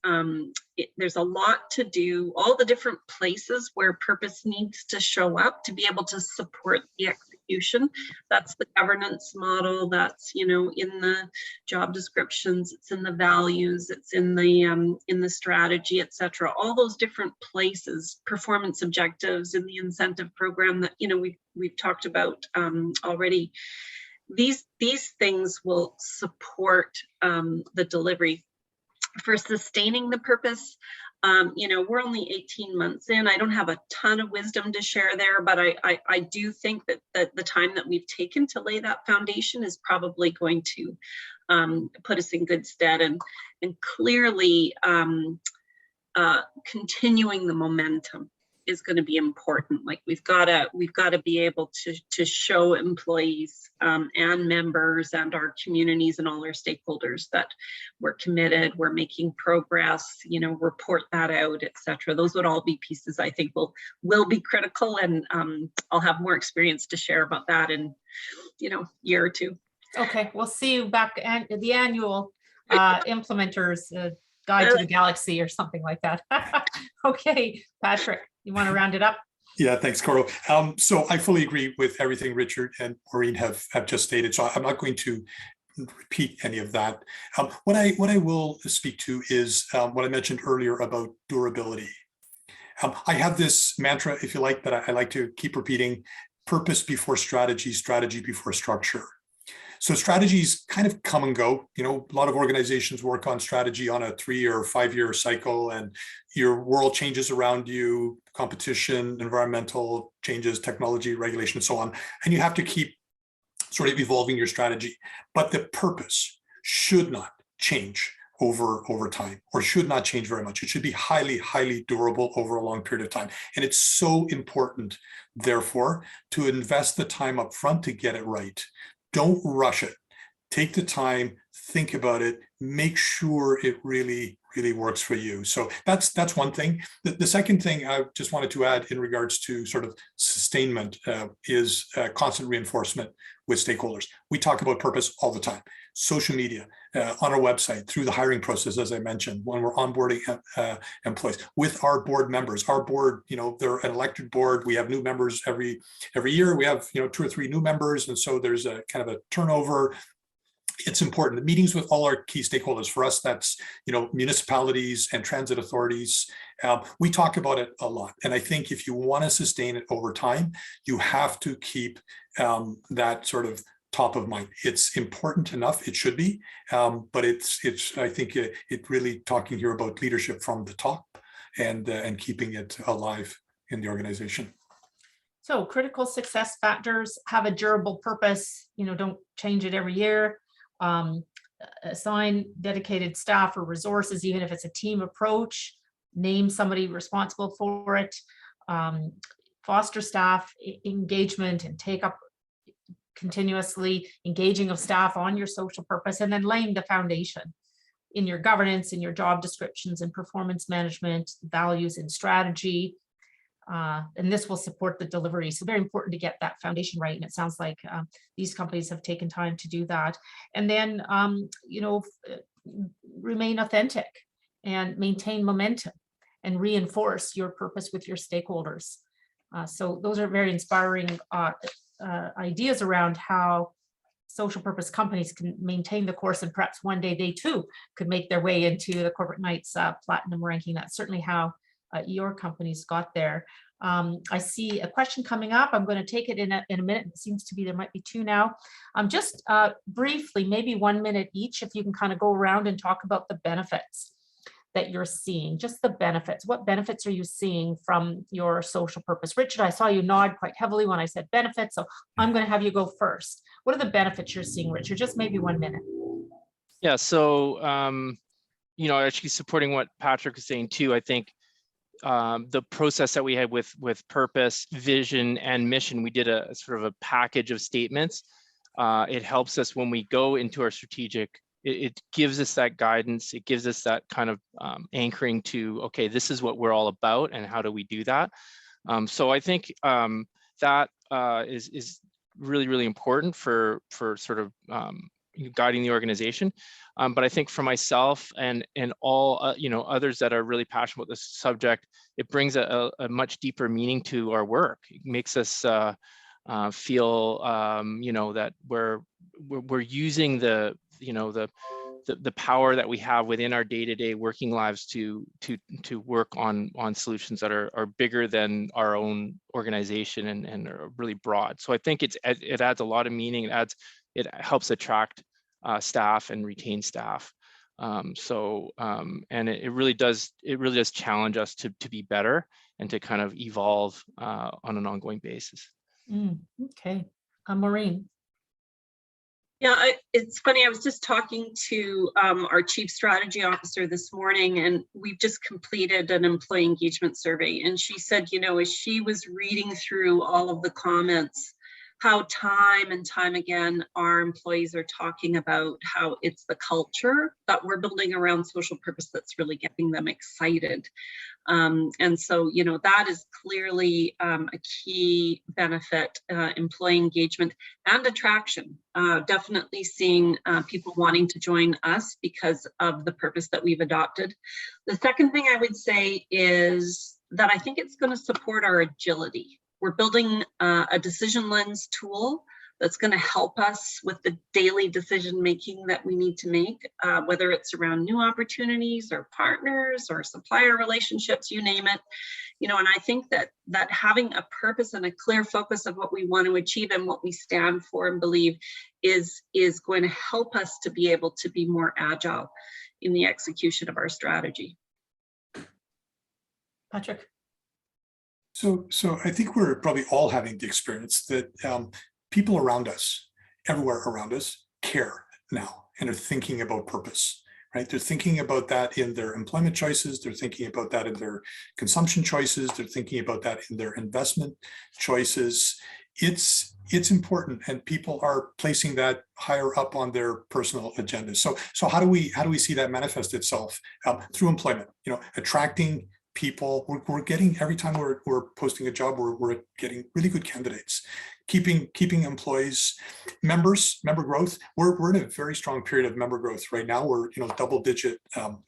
there's a lot to do, all the different places where purpose needs to show up to be able to support the execution. That's the governance model, that's, in the job descriptions, it's in the values, it's in the strategy, etc. All those different places, performance objectives in the incentive program that, we've talked about already. These things will support the delivery. For sustaining the purpose, we're only 18 months in. I don't have a ton of wisdom to share there, but I do think that the time that we've taken to lay that foundation is probably going to put us in good stead, and clearly continuing the momentum is going to be important. Like we've got to be able to show employees and members and our communities and all our stakeholders that we're committed, we're making progress, report that out, etc. Those would all be pieces I think will be critical, and I'll have more experience to share about that in year or two. Okay, we'll see you back at the annual implementers guide to the galaxy or something like that. Okay, Patrick, you want to round it up? Yeah, thanks, Coral. So I fully agree with everything Richard and Maureen have just stated. So I'm not going to repeat any of that. What I will speak to is what I mentioned earlier about durability. I have this mantra, if you like, that I like to keep repeating: purpose before strategy, strategy before structure. So strategies kind of come and go. You know, a lot of organizations work on strategy on a 3 or 5 year cycle, and your world changes around you, competition, environmental changes, technology, regulation, and so on. And you have to keep sort of evolving your strategy. But the purpose should not change over time, or should not change very much. It should be highly, highly durable over a long period of time. And it's so important, therefore, to invest the time up front to get it right. Don't rush it. Take the time, think about it, make sure it really works for you. So that's one thing. The second thing I just wanted to add in regards to sort of sustainment is constant reinforcement with stakeholders. We talk about purpose all the time. Social media, on our website, through the hiring process, as I mentioned, when we're onboarding employees, with our board members. Our board, you know, they're an elected board. We have new members every year. We have, you know, 2 or 3 new members, and so there's a kind of a turnover. It's important. The meetings with all our key stakeholders, for us, that's, you know, municipalities and transit authorities. We talk about it a lot. And I think if you want to sustain it over time, you have to keep that sort of top of mind. It's important enough, it should be, but it's I think it really talking here about leadership from the top and keeping it alive in the organization. So critical success factors: have a durable purpose, you know, don't change it every year. Assign dedicated staff or resources, even if it's a team approach. Name somebody responsible for it. Foster staff engagement and take up continuously engaging of staff on your social purpose, and then laying the foundation in your governance, in your job descriptions and performance management, values and strategy. And this will support the delivery. So very important to get that foundation right. And it sounds like these companies have taken time to do that. And then, you know, remain authentic and maintain momentum and reinforce your purpose with your stakeholders. So those are very inspiring ideas around how social purpose companies can maintain the course, and perhaps one day they too could make their way into the Corporate Knights Platinum ranking. That's certainly how your companies got there. I see a question coming up. I'm going to take it in a minute. It seems to be there might be 2 now. Just briefly, maybe 1 minute each, if you can kind of go around and talk about the benefits that you're seeing, just the benefits. What benefits are you seeing from your social purpose? Richard, I saw you nod quite heavily when I said benefits, so I'm going to have you go first. What are the benefits you're seeing, Richard? Just maybe 1 minute. Yeah, so, you know, actually supporting what Patrick was saying too, I think the process that we had with purpose, vision, and mission, we did a sort of a package of statements. It helps us when we go into our strategic. It gives us that guidance. It gives us that kind of anchoring to, okay, this is what we're all about, and how do we do that? So I think that is really, really important for sort of guiding the organization. But I think for myself and all you know, others that are really passionate about this subject, it brings a much deeper meaning to our work. It makes us feel you know, that we're using the, you know, the power that we have within our day-to-day working lives to work on solutions that are bigger than our own organization and are really broad. So I think it adds a lot of meaning. It helps attract staff and retain staff. And it really does challenge us to be better and to kind of evolve on an ongoing basis. Okay, Maureen. Yeah, it's funny. I was just talking to our Chief Strategy Officer this morning, and we've just completed an employee engagement survey. And she said, you know, as she was reading through all of the comments, how time and time again our employees are talking about how it's the culture that we're building around social purpose that's really getting them excited. And so, you know, that is clearly a key benefit, employee engagement and attraction. Definitely seeing people wanting to join us because of the purpose that we've adopted. The second thing I would say is that I think it's going to support our agility. We're building a decision lens tool that's going to help us with the daily decision making that we need to make, whether it's around new opportunities or partners or supplier relationships, you name it. And I think that having a purpose and a clear focus of what we want to achieve and what we stand for and believe is going to help us to be able to be more agile in the execution of our strategy. Patrick. So I think we're probably all having the experience that people around us, everywhere around us, care now and are thinking about purpose, right? They're thinking about that in their employment choices. They're thinking about that in their consumption choices. They're thinking about that in their investment choices. It's important, and people are placing that higher up on their personal agendas. So how do we see that manifest itself through employment? Attracting people. We're getting, every time we're posting a job, we're getting really good candidates. Keeping employees, member growth. We're in a very strong period of member growth right now. We're double-digit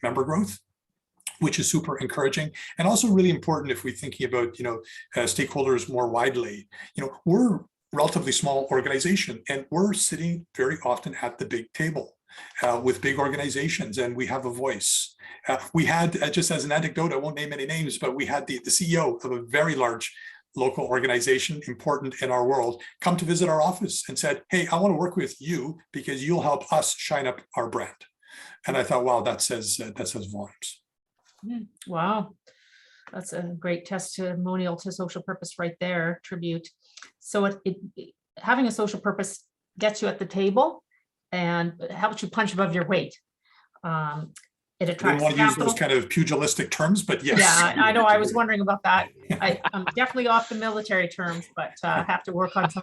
member growth, which is super encouraging, and also really important if we're thinking about stakeholders more widely. We're a relatively small organization, and we're sitting very often at the big table with big organizations, and we have a voice. We had, just as an anecdote, I won't name any names, but we had the CEO of a very large local organization, important in our world, come to visit our office and said, "Hey, I want to work with you because you'll help us shine up our brand." And I thought, wow, that says volumes. Wow, that's a great testimonial to social purpose right there, tribute. So having a social purpose gets you at the table and helps you punch above your weight. It attracts I don't want to use capital. those kind of pugilistic terms, but yes. Yeah, I know. I was wondering about that. I'm definitely off the military terms, but have to work on some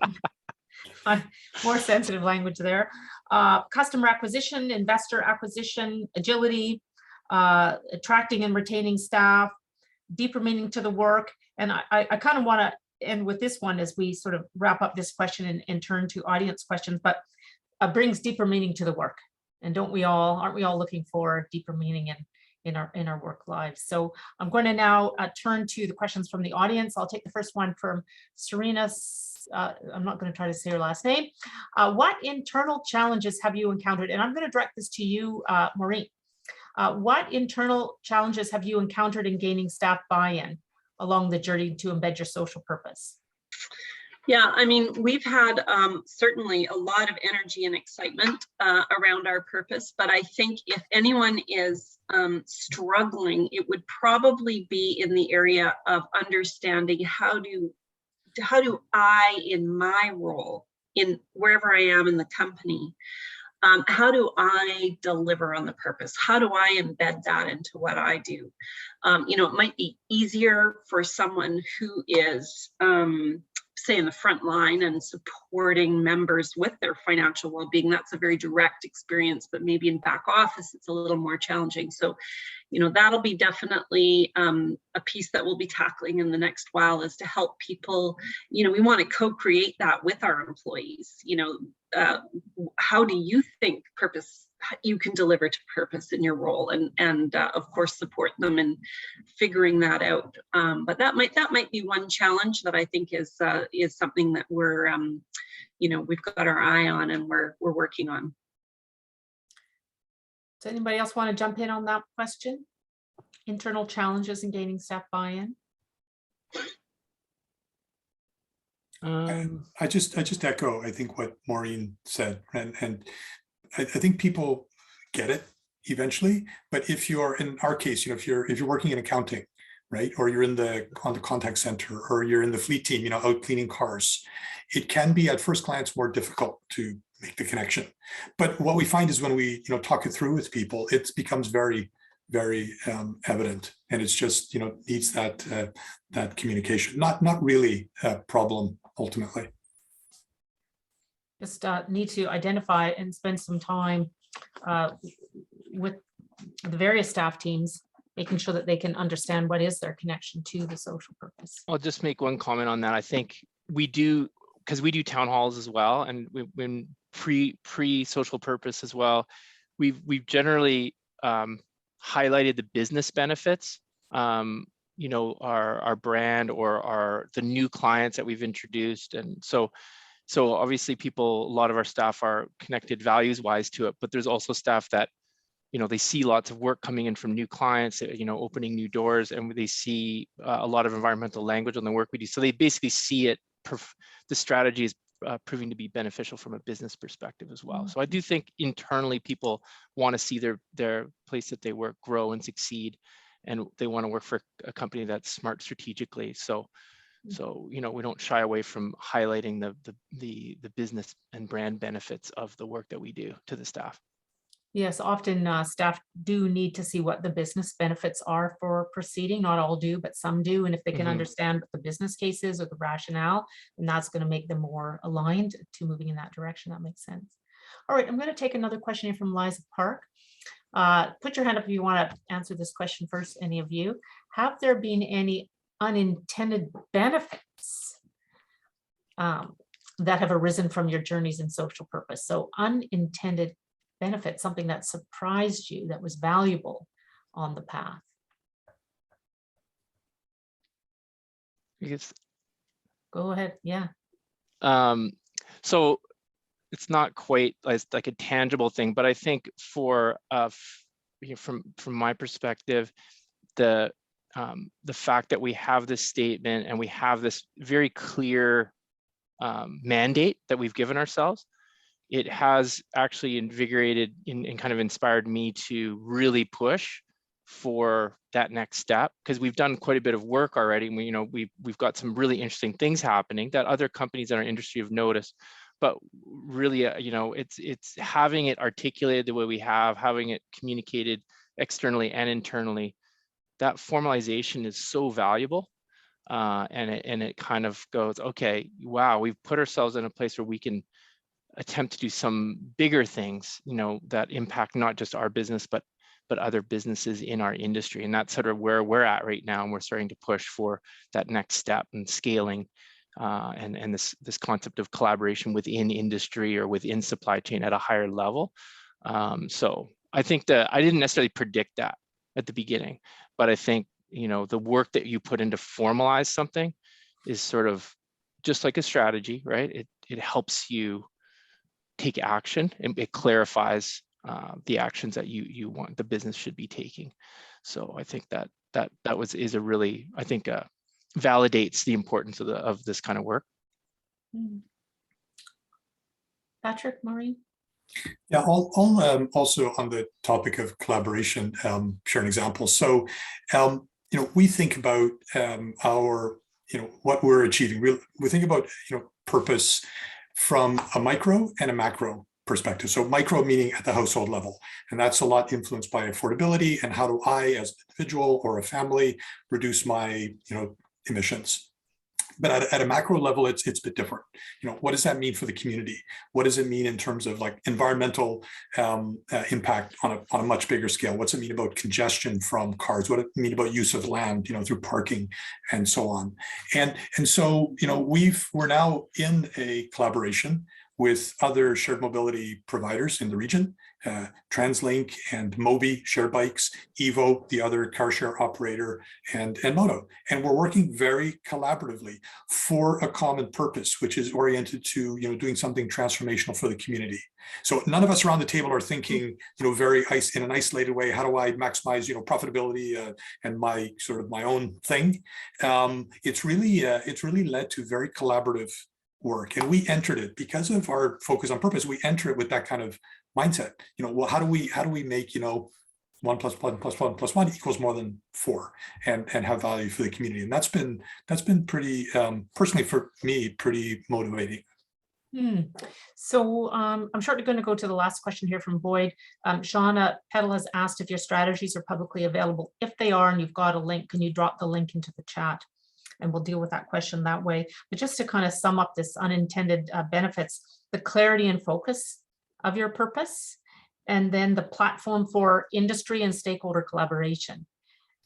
more sensitive language there. Customer acquisition, investor acquisition, agility, attracting and retaining staff, deeper meaning to the work. And I kind of want to end with this one as we sort of wrap up this question and turn to audience questions, but brings deeper meaning to the work. And aren't we all looking for deeper meaning in our work lives? So I'm going to now turn to the questions from the audience. I'll take the first one from Serena. I'm not going to try to say her last name. What internal challenges have you encountered? And I'm going to direct this to you, Maureen. What internal challenges have you encountered in gaining staff buy-in along the journey to embed your social purpose? Yeah, I mean, we've had certainly a lot of energy and excitement around our purpose, but I think if anyone is struggling, it would probably be in the area of understanding how do I, in my role, in wherever I am in the company, how do I deliver on the purpose? How do I embed that into what I do? It might be easier for someone who is say in the front line and supporting members with their financial well-being. That's a very direct experience, but maybe in back office, it's a little more challenging. So, that'll be definitely a piece that we'll be tackling in the next while, is to help people, we want to co-create that with our employees. How do you think you can deliver to purpose in your role, and of course support them in figuring that out. But that might be one challenge that I think is something that we're we've got our eye on and we're working on. Does anybody else want to jump in on that question? Internal challenges in gaining staff buy-in? I just echo, I think, what Maureen said, and I think people get it eventually. But if you're, in our case, if you're working in accounting, right, or you're on the contact center, or you're in the fleet team, out cleaning cars, it can be at first glance more difficult to make the connection. But what we find is when we talk it through with people, it becomes very, very evident, and it's just needs that communication. Not really a problem ultimately. Just need to identify and spend some time with the various staff teams, making sure that they can understand what is their connection to the social purpose. I'll just make one comment on that. I think we do, because we do town halls as well, and when pre social purpose as well, we've generally highlighted the business benefits, our brand or the new clients that we've introduced, and so So obviously people, a lot of our staff are connected values wise to it, but there's also staff that, you know, they see lots of work coming in from new clients, you know, opening new doors, and they see a lot of environmental language on the work we do. So they basically see it, the strategy is proving to be beneficial from a business perspective as well. So I do think internally people want to see their place that they work grow and succeed, and they want to work for a company that's smart strategically. So you know, we don't shy away from highlighting the business and brand benefits of the work that we do to the staff. Yes, often staff do need to see what the business benefits are for proceeding. Not all do, but some do. And if they can understand what the business case is or the rationale, then that's going to make them more aligned to moving in that direction. That makes sense. All right, I'm going to take another question here from Liza Park. Put your hand up if you want to answer this question first, any of you. Have there been any unintended benefits that have arisen from your journeys in social purpose? So unintended benefit, something that surprised you, that was valuable on the path. Because, go ahead. Yeah. So it's not quite like a tangible thing, but I think for from my perspective, the fact that we have this statement and we have this very clear mandate that we've given ourselves, it has actually invigorated and kind of inspired me to really push for that next step, because we've done quite a bit of work already. And you know, we've got some really interesting things happening that other companies in our industry have noticed. But really, you know, it's having it articulated the way we have, having it communicated externally and internally. That formalization is so valuable. And it kind of goes, okay, wow, we've put ourselves in a place where we can attempt to do some bigger things, you know, that impact not just our business, but other businesses in our industry. And that's sort of where we're at right now. And we're starting to push for that next step and scaling and this concept of collaboration within industry or within supply chain at a higher level. So I think that I didn't necessarily predict that at the beginning, but I think, you know, the work that you put into formalize something is sort of just like a strategy, right? It helps you take action, and it clarifies the actions that you want the business should be taking. So I think that is a really, I think validates the importance of this kind of work. Patrick, Maureen? Yeah, I'll also on the topic of collaboration, share an example. So, you know, we think about our, you know, what we're achieving. We think about, you know, purpose from a micro and a macro perspective. So micro meaning at the household level, and that's a lot influenced by affordability and how do I, as an individual or a family, reduce my, you know, emissions. But at a macro level, it's a bit different. You know, what does that mean for the community? What does it mean in terms of like environmental impact on a much bigger scale? What's it mean about congestion from cars? What does it mean about use of land, you know, through parking and so on? And so, you know, we're now in a collaboration with other shared mobility providers in the region, TransLink and Mobi, Shared Bikes, Evo, the other car share operator, and Moto. And we're working very collaboratively for a common purpose, which is oriented to, you know, doing something transformational for the community. So none of us around the table are thinking, you know, in an isolated way, how do I maximize, you know, profitability and my sort of my own thing. It's really led to very collaborative work, and we entered it because of our focus on purpose. We enter it with that kind of mindset. You know, well, how do we make, you know, 1 + 1 + 1 + 1 equals more than 4, and have value for the community. And that's been pretty personally for me pretty motivating. So I'm shortly going to go to the last question here from Boyd. Shauna Petal has asked if your strategies are publicly available. If they are, and you've got a link, can you drop the link into the chat? And we'll deal with that question that way. But just to kind of sum up this unintended benefits, the clarity and focus of your purpose, and then the platform for industry and stakeholder collaboration,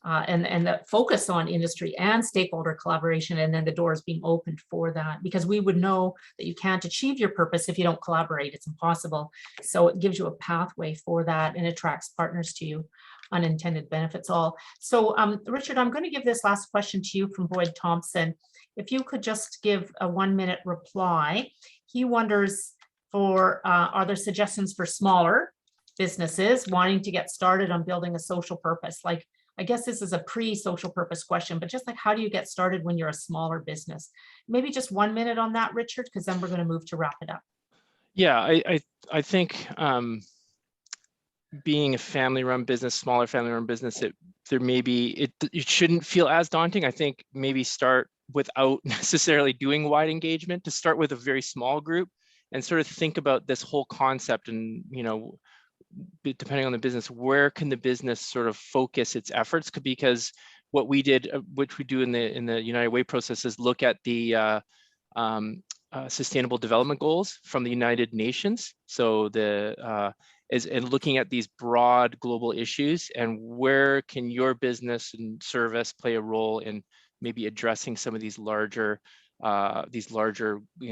and the focus on industry and stakeholder collaboration, and then the doors being opened for that, because we would know that you can't achieve your purpose if you don't collaborate. It's impossible. So it gives you a pathway for that and attracts partners to you. Unintended benefits all. So Richard, I'm going to give this last question to you from Boyd Thompson. If you could just give a 1-minute reply. he wonders are there suggestions for smaller businesses wanting to get started on building a social purpose? Like, I guess this is a pre-social purpose question, but just like, how do you get started when you're a smaller business? Maybe just 1 minute on that, Richard, because then we're going to move to wrap it up. Yeah, I think being a family-run business, smaller family-run business, it shouldn't feel as daunting. I think maybe start without necessarily doing wide engagement, to start with a very small group and sort of think about this whole concept, and depending on the business, where can the business sort of focus its efforts? Because what we did, which we do in the United Way process, is look at the Sustainable Development Goals from the United Nations. So and looking at these broad global issues, and where can your business and service play a role in maybe addressing some of these larger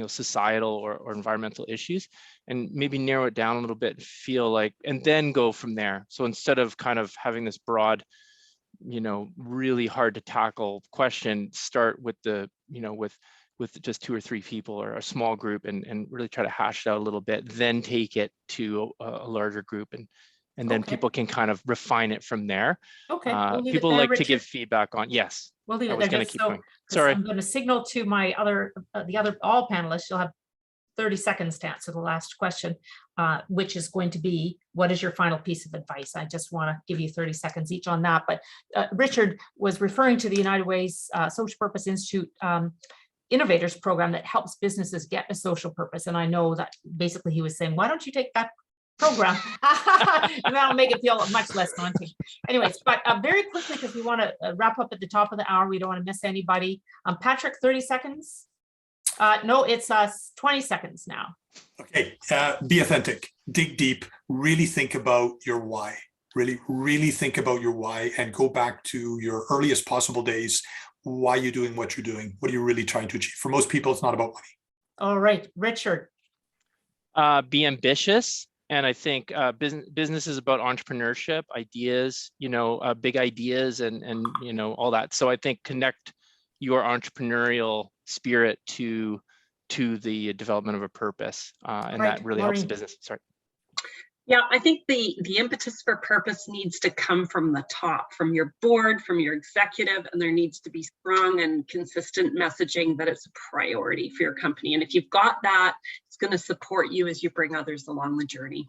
societal or environmental issues, and maybe narrow it down a little bit, and then go from there. So instead of kind of having this broad, really hard to tackle question, start with with just 2 or 3 people or a small group, and really try to hash it out a little bit, then take it to a larger group, and then people can kind of refine it from there. Okay. We'll people there, like Richard. to give feedback on, yes. We'll leave I it was there. going to Just keep so, going. Sorry. I'm going to signal to my all panelists. You'll have 30 seconds to answer the last question, which is going to be, what is your final piece of advice? I just want to give you 30 seconds each on that. But Richard was referring to the United Way's Social Purpose Institute Innovators Program that helps businesses get a social purpose. And I know that basically he was saying, why don't you take that program? And that'll make it feel much less daunting. Anyways, but very quickly, because we want to wrap up at the top of the hour. We don't want to miss anybody. Patrick, 30 seconds. No, it's 20 seconds now. Okay, be authentic, dig deep, really think about your why. Really think about your why, and go back to your earliest possible days. Why you're doing what you're doing? What are you really trying to achieve? For most people, it's not about money. All right, Richard. Be ambitious. And I think business is about entrepreneurship, ideas, big ideas, and all that. So I think connect your entrepreneurial spirit to the development of a purpose, and right, that really helps the business. Sorry. Yeah, I think the impetus for purpose needs to come from the top, from your board, from your executive, and there needs to be strong and consistent messaging that it's a priority for your company. And if you've got that, it's going to support you as you bring others along the journey.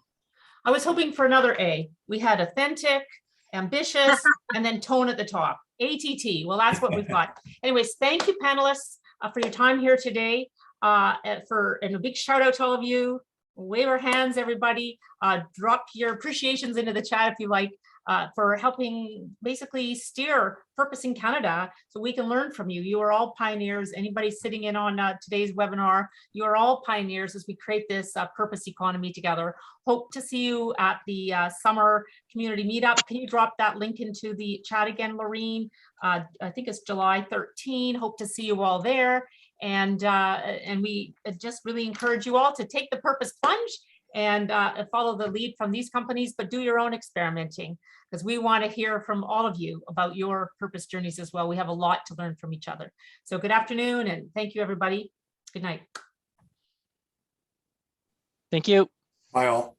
I was hoping for another A. We had authentic, ambitious, and then tone at the top. ATT. Well, that's what we've got. Anyways, thank you, panelists, for your time here today. And a big shout out to all of you. Wave our hands, everybody. Drop your appreciations into the chat if you like, for helping basically steer Purpose in Canada, so we can learn from you. You are all pioneers. Anybody sitting in on today's webinar, you are all pioneers as we create this purpose economy together. Hope to see you at the summer community meetup. Can you drop that link into the chat again, Laureen? I think it's July 13. Hope to see you all there. And we just really encourage you all to take the Purpose Plunge and follow the lead from these companies, but do your own experimenting, because we want to hear from all of you about your purpose journeys as well. We have a lot to learn from each other. So good afternoon, and thank you, everybody. Good night. Thank you. Bye all.